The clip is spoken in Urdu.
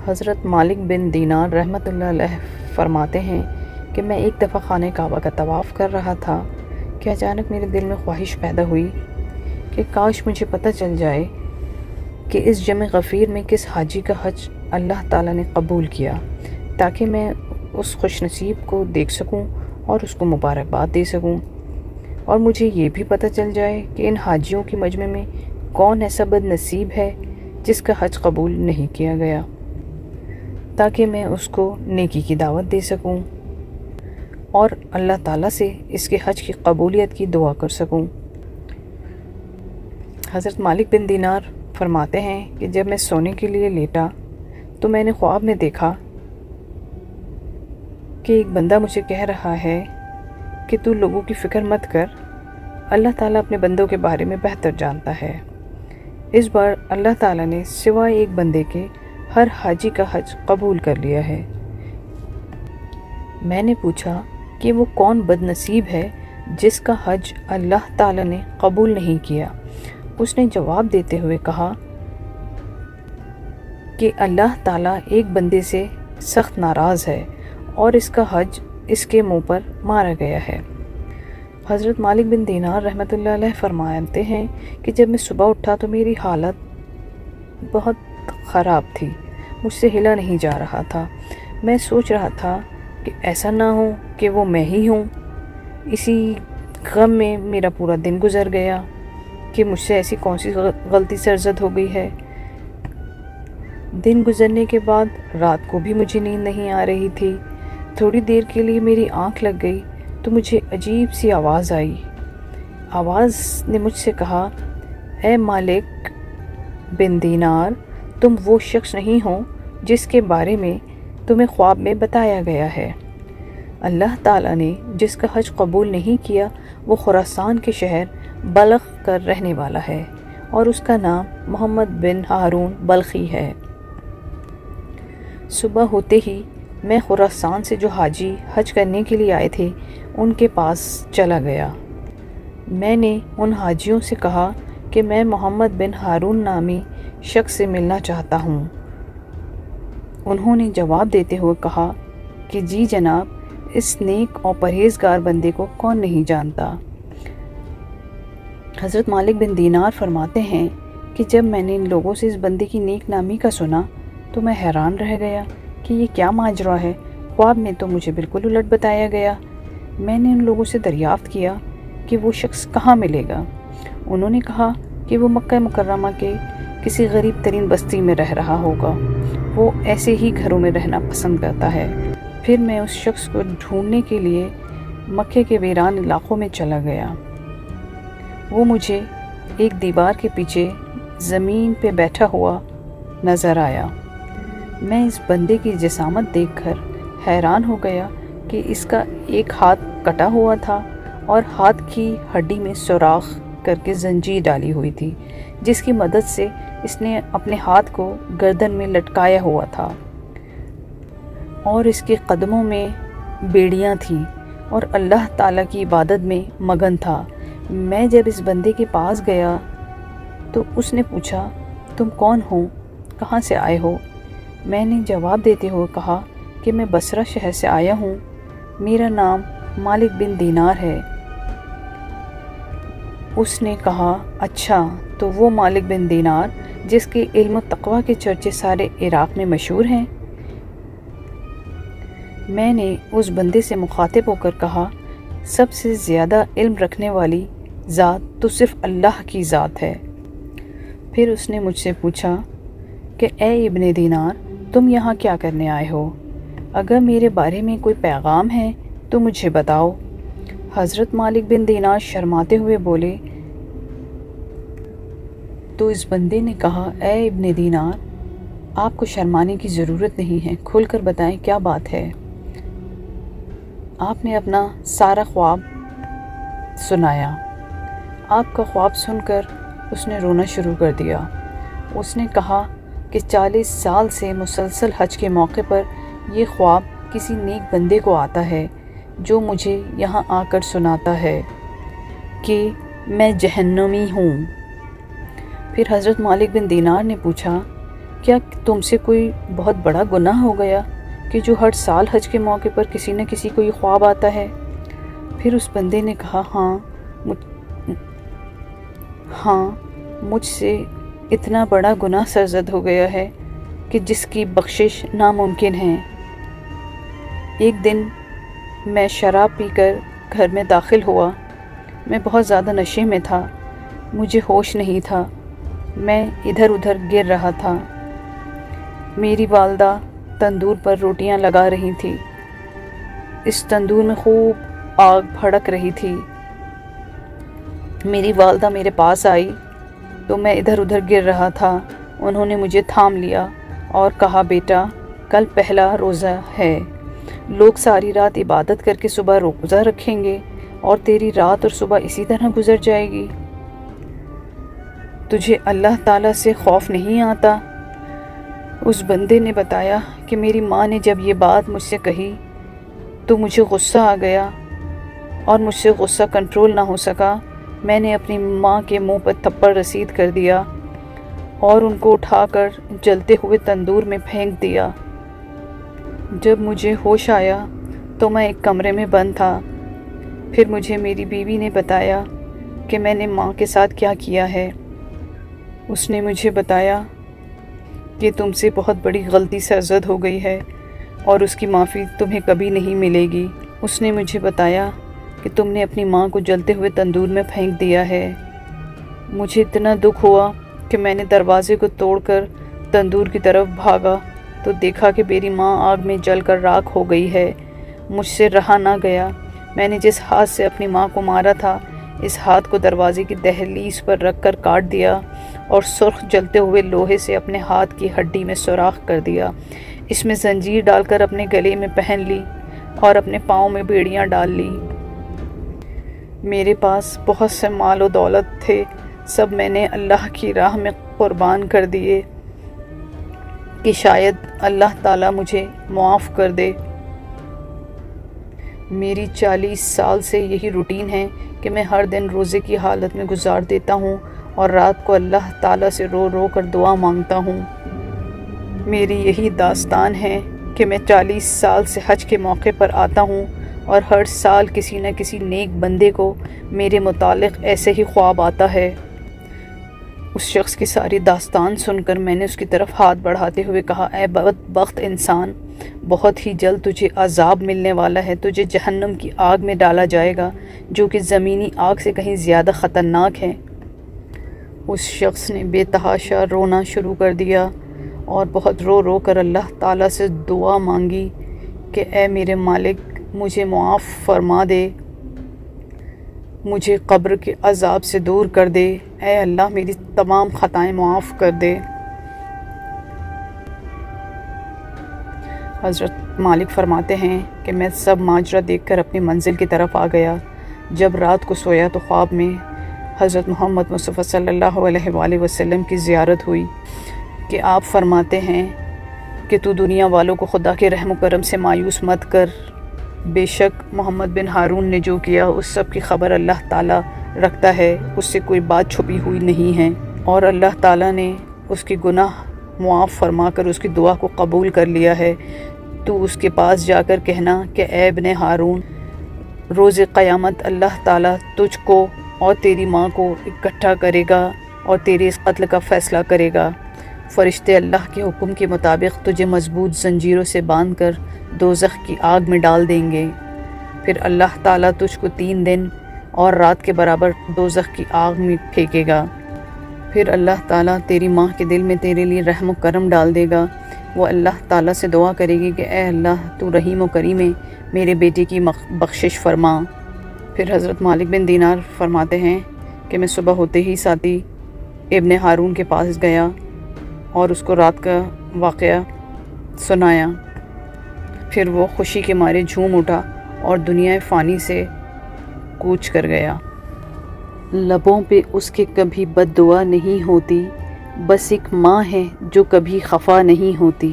حضرت مالک بن دینار رحمۃ اللہ علیہ فرماتے ہیں کہ میں ایک دفعہ خانہ کعبہ کا طواف کر رہا تھا کہ اچانک میرے دل میں خواہش پیدا ہوئی کہ کاش مجھے پتہ چل جائے کہ اس جمع غفیر میں کس حاجی کا حج اللہ تعالیٰ نے قبول کیا، تاکہ میں اس خوش نصیب کو دیکھ سکوں اور اس کو مبارکباد دے سکوں، اور مجھے یہ بھی پتہ چل جائے کہ ان حاجیوں کے مجمع میں کون ایسا بد نصیب ہے جس کا حج قبول نہیں کیا گیا، تاکہ میں اس کو نیکی کی دعوت دے سکوں اور اللہ تعالیٰ سے اس کے حج کی قبولیت کی دعا کر سکوں۔ حضرت مالک بن دینار فرماتے ہیں کہ جب میں سونے کے لیے لیٹا تو میں نے خواب میں دیکھا کہ ایک بندہ مجھے کہہ رہا ہے کہ تو لوگوں کی فکر مت کر، اللہ تعالیٰ اپنے بندوں کے بارے میں بہتر جانتا ہے۔ اس بار اللہ تعالیٰ نے سوائے ایک بندے کے ہر حاجی کا حج قبول کر لیا ہے۔ میں نے پوچھا کہ وہ کون بد نصیب ہے جس کا حج اللہ تعالیٰ نے قبول نہیں کیا؟ اس نے جواب دیتے ہوئے کہا کہ اللہ تعالیٰ ایک بندے سے سخت ناراض ہے اور اس کا حج اس کے منہ پر مارا گیا ہے۔ حضرت مالک بن دینار رحمۃ اللہ علیہ فرماتے ہیں کہ جب میں صبح اٹھا تو میری حالت بہت خراب تھی، مجھ سے ہلا نہیں جا رہا تھا۔ میں سوچ رہا تھا کہ ایسا نہ ہو کہ وہ میں ہی ہوں۔ اسی غم میں میرا پورا دن گزر گیا کہ مجھ سے ایسی کون سی غلطی سرزد ہو گئی ہے۔ دن گزرنے کے بعد رات کو بھی مجھے نیند نہیں آ رہی تھی۔ تھوڑی دیر کے لیے میری آنکھ لگ گئی تو مجھے عجیب سی آواز آئی۔ آواز نے مجھ سے کہا، اے مالک بن دینار، تم وہ شخص نہیں ہو جس کے بارے میں تمہیں خواب میں بتایا گیا ہے۔ اللہ تعالیٰ نے جس کا حج قبول نہیں کیا وہ خراسان کے شہر بلخ کا رہنے والا ہے اور اس کا نام محمد بن ہارون بلخی ہے۔ صبح ہوتے ہی میں خراسان سے جو حاجی حج کرنے کے لیے آئے تھے ان کے پاس چلا گیا۔ میں نے ان حاجیوں سے کہا کہ میں محمد بن ہارون نامی شخص سے ملنا چاہتا ہوں۔ انہوں نے جواب دیتے ہوئے کہا کہ جی جناب، اس نیک اور پرہیزگار بندے کو کون نہیں جانتا۔ حضرت مالک بن دینار فرماتے ہیں کہ جب میں نے ان لوگوں سے اس بندے کی نیک نامی کا سنا تو میں حیران رہ گیا کہ یہ کیا ماجرا ہے۔ خواب میں تو مجھے بالکل الٹ بتایا گیا۔ میں نے ان لوگوں سے دریافت کیا کہ وہ شخص کہاں ملے گا۔ انہوں نے کہا کہ وہ مکہ مکرمہ کے کسی غریب ترین بستی میں رہ رہا ہوگا، وہ ایسے ہی گھروں میں رہنا پسند کرتا ہے۔ پھر میں اس شخص کو ڈھونڈنے کے لیے مکے کے ویران علاقوں میں چلا گیا۔ وہ مجھے ایک دیوار کے پیچھے زمین پہ بیٹھا ہوا نظر آیا۔ میں اس بندے کی جسامت دیکھ کر حیران ہو گیا کہ اس کا ایک ہاتھ کٹا ہوا تھا اور ہاتھ کی ہڈی میں سوراخ کر کے زنجیر ڈالی ہوئی تھی، جس کی مدد سے اس نے اپنے ہاتھ کو گردن میں لٹکایا ہوا تھا، اور اس کے قدموں میں بیڑیاں تھیں اور اللہ تعالیٰ کی عبادت میں مگن تھا۔ میں جب اس بندے کے پاس گیا تو اس نے پوچھا، تم کون ہو، کہاں سے آئے ہو؟ میں نے جواب دیتے ہوئے کہا کہ میں بصرہ شہر سے آیا ہوں، میرا نام مالک بن دینار ہے۔ اس نے کہا، اچھا تو وہ مالک بن دینار جس کے علم و تقوی کے چرچے سارے عراق میں مشہور ہیں؟ میں نے اس بندے سے مخاطب ہو کر کہا، سب سے زیادہ علم رکھنے والی ذات تو صرف اللہ کی ذات ہے۔ پھر اس نے مجھ سے پوچھا کہ اے ابن دینار، تم یہاں کیا کرنے آئے ہو؟ اگر میرے بارے میں کوئی پیغام ہے تو مجھے بتاؤ۔ حضرت مالک بن دینار شرماتے ہوئے بولے تو اس بندے نے کہا، اے ابن دینار، آپ کو شرمانے کی ضرورت نہیں ہے، کھل کر بتائیں کیا بات ہے۔ آپ نے اپنا سارا خواب سنایا۔ آپ کا خواب سن کر اس نے رونا شروع کر دیا۔ اس نے کہا کہ 40 سال سے مسلسل حج کے موقع پر یہ خواب کسی نیک بندے کو آتا ہے جو مجھے یہاں آ کر سناتا ہے کہ میں جہنمی ہوں۔ پھر حضرت مالک بن دینار نے پوچھا کیا تم سے کوئی بہت بڑا گناہ ہو گیا کہ جو ہر سال حج کے موقع پر کسی نہ کسی کو یہ خواب آتا ہے؟ پھر اس بندے نے کہا ہاں مجھ سے اتنا بڑا گناہ سرزد ہو گیا ہے کہ جس کی بخشش ناممکن ہے۔ ایک دن میں شراب پی کر گھر میں داخل ہوا۔ میں بہت زیادہ نشے میں تھا، مجھے ہوش نہیں تھا، میں ادھر ادھر گر رہا تھا۔ میری والدہ تندور پر روٹیاں لگا رہی تھی۔ اس تندور میں خوب آگ بھڑک رہی تھی۔ میری والدہ میرے پاس آئی تو میں ادھر ادھر گر رہا تھا۔ انہوں نے مجھے تھام لیا اور کہا، بیٹا کل پہلا روزہ ہے، لوگ ساری رات عبادت کر کے صبح روزہ رکھیں گے اور تیری رات اور صبح اسی طرح گزر جائے گی۔ تجھے اللہ تعالیٰ سے خوف نہیں آتا؟ اس بندے نے بتایا کہ میری ماں نے جب یہ بات مجھ سے کہی تو مجھے غصہ آ گیا اور مجھ سے غصہ کنٹرول نہ ہو سکا۔ میں نے اپنی ماں کے منہ پر تھپڑ رسید کر دیا اور ان کو اٹھا کر جلتے ہوئے تندور میں پھینک دیا۔ جب مجھے ہوش آیا تو میں ایک کمرے میں بند تھا۔ پھر مجھے میری بیوی نے بتایا کہ میں نے ماں کے ساتھ کیا کیا ہے۔ اس نے مجھے بتایا کہ تم سے بہت بڑی غلطی سرزد ہو گئی ہے اور اس کی معافی تمہیں کبھی نہیں ملے گی۔ اس نے مجھے بتایا کہ تم نے اپنی ماں کو جلتے ہوئے تندور میں پھینک دیا ہے۔ مجھے اتنا دکھ ہوا کہ میں نے دروازے کو توڑ کر تندور کی طرف بھاگا تو دیکھا کہ میری ماں آگ میں جل کر راکھ ہو گئی ہے۔ مجھ سے رہا نہ گیا۔ میں نے جس ہاتھ سے اپنی ماں کو مارا تھا، اس ہاتھ کو دروازے کی دہلیز پر رکھ کر کاٹ دیا اور سرخ جلتے ہوئے لوہے سے اپنے ہاتھ کی ہڈی میں سوراخ کر دیا۔ اس میں زنجیر ڈال کر اپنے گلے میں پہن لی اور اپنے پاؤں میں بیڑیاں ڈال لی۔ میرے پاس بہت سے مال و دولت تھے، سب میں نے اللہ کی راہ میں قربان کر دیے کہ شاید اللہ تعالیٰ مجھے معاف کر دے۔ میری 40 سال سے یہی روٹین ہے کہ میں ہر دن روزے کی حالت میں گزار دیتا ہوں اور رات کو اللہ تعالیٰ سے رو رو کر دعا مانگتا ہوں۔ میری یہی داستان ہے کہ میں 40 سال سے حج کے موقع پر آتا ہوں اور ہر سال کسی نہ کسی نیک بندے کو میرے متعلق ایسے ہی خواب آتا ہے۔ اس شخص کی ساری داستان سن کر میں نے اس کی طرف ہاتھ بڑھاتے ہوئے کہا، اے بدبخت انسان، بہت ہی جلد تجھے عذاب ملنے والا ہے۔ تجھے جہنم کی آگ میں ڈالا جائے گا جو کہ زمینی آگ سے کہیں زیادہ خطرناک ہے۔ اس شخص نے بے تحاشا رونا شروع کر دیا اور بہت رو رو کر اللہ تعالیٰ سے دعا مانگی کہ اے میرے مالک، مجھے معاف فرما دے، مجھے قبر کے عذاب سے دور کر دے، اے اللہ میری تمام خطائیں معاف کر دے۔ حضرت مالک فرماتے ہیں کہ میں سب ماجرا دیکھ کر اپنی منزل کی طرف آ گیا۔ جب رات کو سویا تو خواب میں حضرت محمد مصطفیٰ صلی اللہ علیہ وآلہ وسلم کی زیارت ہوئی کہ آپ فرماتے ہیں کہ تو دنیا والوں کو خدا کے رحم و کرم سے مایوس مت کر، بے شک محمد بن ہارون نے جو کیا اس سب کی خبر اللہ تعالیٰ رکھتا ہے، اس سے کوئی بات چھپی ہوئی نہیں ہے، اور اللہ تعالیٰ نے اس کی گناہ معاف فرما کر اس کی دعا کو قبول کر لیا ہے۔ تو اس کے پاس جا کر کہنا کہ اے ابن ہارون، روز قیامت اللہ تعالیٰ تجھ کو اور تیری ماں کو اکٹھا کرے گا اور تیرے اس قتل کا فیصلہ کرے گا۔ فرشتے اللہ کے حکم کے مطابق تجھے مضبوط زنجیروں سے باندھ کر دوزخ کی آگ میں ڈال دیں گے۔ پھر اللہ تعالیٰ تجھ کو 3 دن اور رات کے برابر دوزخ کی آگ میں پھینکے گا۔ پھر اللہ تعالیٰ تیری ماں کے دل میں تیرے لیے رحم و کرم ڈال دے گا۔ وہ اللہ تعالیٰ سے دعا کرے گی کہ اے اللہ تو رحیم و کریم ہے، میرے بیٹے کی بخشش فرما۔ پھر حضرت مالک بن دینار فرماتے ہیں کہ میں صبح ہوتے ہی ساتھی ابن ہارون کے پاس گیا اور اس کو رات کا واقعہ سنایا۔ پھر وہ خوشی کے مارے جھوم اٹھا اور دنیا فانی سے کوچ کر گیا۔ لبوں پہ اس کے کبھی بد دعا نہیں ہوتی، بس ایک ماں ہے جو کبھی خفا نہیں ہوتی۔